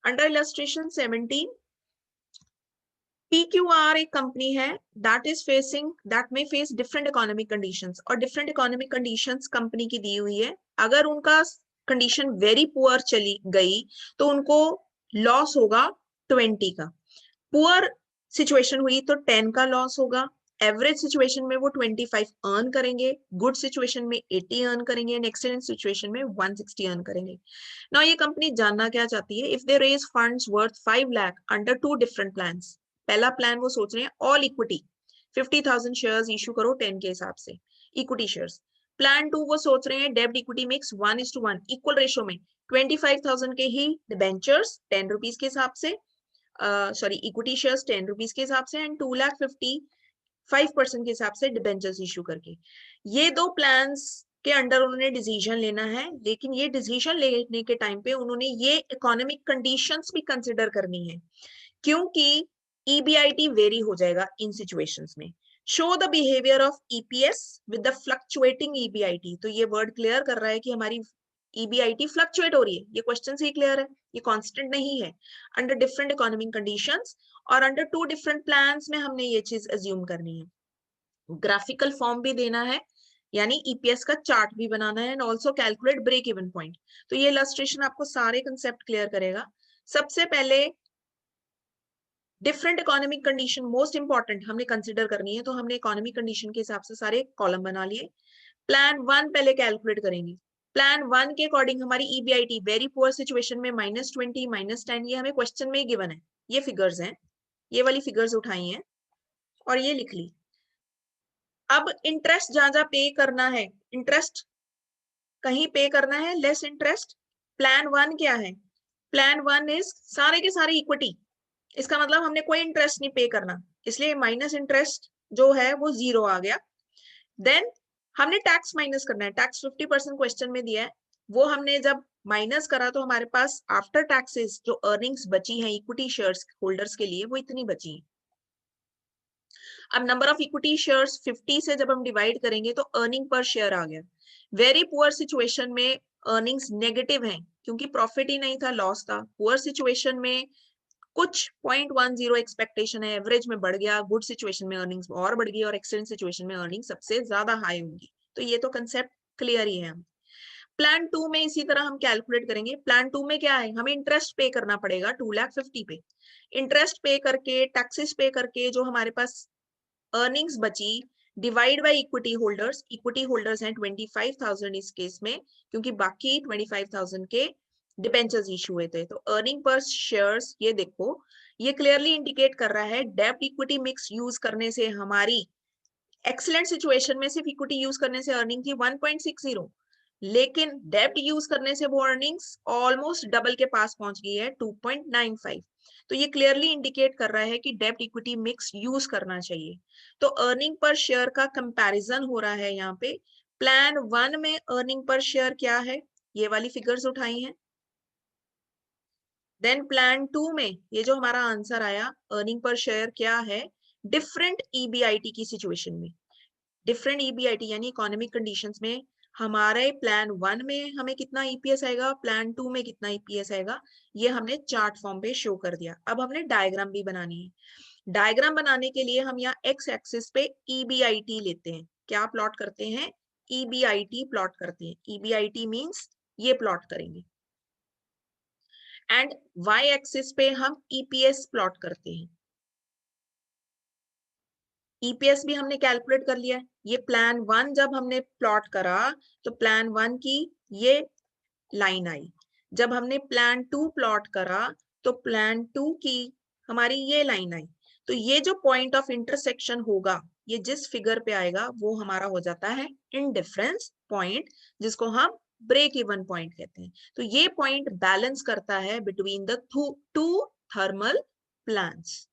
Under illustration 17, PQR एक company है that may face different economic conditions, और different economic conditions company की दी हुई है। अगर उनका कंडीशन वेरी पुअर चली गई तो उनको लॉस होगा 20 का, पुअर सिचुएशन हुई तो 10 का लॉस होगा, एवरेज सिचुएशन में वो 25 अर्न करेंगे, गुड सिचुएशन में 80 अर्न करेंगे एंड एक्सीलेंट सिचुएशन में 160 अर्न करेंगे। नाउ ये कंपनी जानना क्या चाहती है, if they raise funds worth 5 lakh under 2 different plans. पहला प्लान वो सोच रहे हैं ऑल इक्विटी 50,000 शेयर्स इशू करो 10 के हिसाब से इक्विटी शेयर्स। प्लान 2 वो सोच रहे हैं डेब्ट इक्विटी मिक्स 1:1 इक्वल रेशो में 25,000 के ही डिबेंचर्स 10 रुपीज के हिसाब से, सॉरी इक्विटी शेयर्स 10 रुपीज के हिसाब से एंड 2,55% के हिसाब से डिबेंचर्स इशू करके। ये दो प्लान्स के अंडर उन्होंने डिसीजन लेना है, लेकिन ये डिसीजन लेने के टाइम पे उन्होंने ये इकोनॉमिक कंडीशंस भी कंसिडर करनी है, क्योंकि EBIT वेरी हो जाएगा इन सिचुएशंस में। Show the behaviour of EPS with the fluctuating EBIT। तो ये वर्ड क्लियर कर रहा है कि हमारी EBIT फ्लक्चुएट हो रही है, ये क्वेश्चन से ही क्लियर है, ये कांस्टेंट नहीं है। अंडर डिफरेंट इकोनॉमिक कंडीशंस और अंडर 2 डिफरेंट प्लान्स में हमने ये चीज अज्यूम करनी है। ग्राफिकल फॉर्म भी देना है, यानी EPS का चार्ट भी बनाना है and also calculate break even point. तो ये इलस्ट्रेशन आपको सारे कंसेप्ट क्लियर करेगा। सबसे पहले different economic condition most important हमने कंसिडर करनी है, तो हमने इकोनॉमिक कंडीशन के हिसाब से सारे कॉलम बना लिए। प्लान 1 पहले कैलकुलेट करेंगे। प्लान 1 के अकॉर्डिंग हमारी EBIT वेरी पुअर सिचुएशन में -20 -10, ये हमें क्वेश्चन में ही गिवन है, ये फिगर्स हैं, ये वाली फिगर्स उठाई हैं और ये लिख ली। अब इंटरेस्ट जहां जहां पे करना है, इंटरेस्ट कहीं पे करना है लेस इंटरेस्ट। प्लान 1 क्या है, प्लान 1 इज सारे के सारे इक्विटी, इसका मतलब हमने कोई इंटरेस्ट नहीं पे करना, इसलिए माइनस इंटरेस्ट जो है वो 0 आ गया। देन हमने टैक्स माइनस करना है, टैक्स 50% क्वेश्चन में दिया है, वो हमने जब माइनस करा तो हमारे पास आफ्टर टैक्सेस जो अर्निंग्स बची है इक्विटी शेयर्स होल्डर्स के लिए वो इतनी बची है। अब नंबर ऑफ इक्विटी शेयर्स 50 से जब हम डिवाइड करेंगे तो अर्निंग पर शेयर आ गया। वेरी पुअर सिचुएशन में अर्निंग्स नेगेटिव हैं क्योंकि प्रॉफिट ही नहीं था, लॉस था। पुअर सिचुएशन में कुछ 0.10 एक्सपेक्टेशन है, एवरेज में बढ़ गया, गुड सिचुएशन में अर्निंग्स और बढ़ गई और एक्सीलेंट सिचुएशन में अर्निंग सबसे ज्यादा हाई होंगी। तो ये तो कंसेप्ट क्लियर ही है। हम प्लान 2 में इसी तरह हम कैलकुलेट करेंगे। प्लान 2 में क्या है, हमें इंटरेस्ट पे करना पड़ेगा 2,50,000 पे। इंटरेस्ट पे करके टैक्सेस पे करके जो हमारे पास अर्निंग्स बची डिवाइड बाय इक्विटी होल्डर्स हैं 25,000 इस केस में, क्योंकि बाकी 25,000 के डिबेंचर्स इशू हुए थे। तो अर्निंग पर शेयर्स ये देखो, ये क्लियरली इंडिकेट कर रहा है डेब्ट इक्विटी मिक्स यूज करने से हमारी एक्सीलेंट सिचुएशन में सिर्फ इक्विटी यूज करने से अर्निंग थी 1.60, लेकिन डेब्ट यूज करने से वो अर्निंग्स ऑलमोस्ट डबल के पास पहुंच गई है 2.95। तो ये क्लियरली इंडिकेट कर रहा है कि डेब्ट इक्विटी मिक्स यूज करना चाहिए। तो अर्निंग पर शेयर का कंपैरिजन हो रहा है यहाँ पे। प्लान 1 में अर्निंग पर शेयर क्या है, ये वाली फिगर्स उठाई हैं। देन प्लान 2 में ये जो हमारा आंसर आया अर्निंग पर शेयर क्या है डिफरेंट EBIT की सिचुएशन में। डिफरेंट EBIT यानी इकोनॉमिक कंडीशंस में हमारे प्लान 1 में हमें कितना EPS आएगा, प्लान 2 में कितना EPS आएगा, ये हमने चार्ट फॉर्म पे शो कर दिया। अब हमने डायग्राम भी बनानी है। डायग्राम बनाने के लिए हम यहाँ एक्स एक्सिस पे EBIT लेते हैं। क्या प्लॉट करते हैं, EBIT प्लॉट करते हैं। EBIT मीन्स ये प्लॉट करेंगे एंड वाई एक्सिस पे हम EPS प्लॉट करते हैं। EPS भी हमने कैलकुलेट कर लिया है। ये प्लान 1 जब हमने प्लॉट करा तो प्लान 1 की ये लाइन आई, जब हमने प्लान 2 प्लॉट करा तो प्लान 2 की हमारी ये लाइन आई। तो ये जो पॉइंट ऑफ इंटरसेक्शन होगा, ये जिस फिगर पे आएगा वो हमारा हो जाता है इंडिफरेंस पॉइंट, जिसको हम ब्रेक इवन पॉइंट कहते हैं। तो ये पॉइंट बैलेंस करता है between the two thermal plans.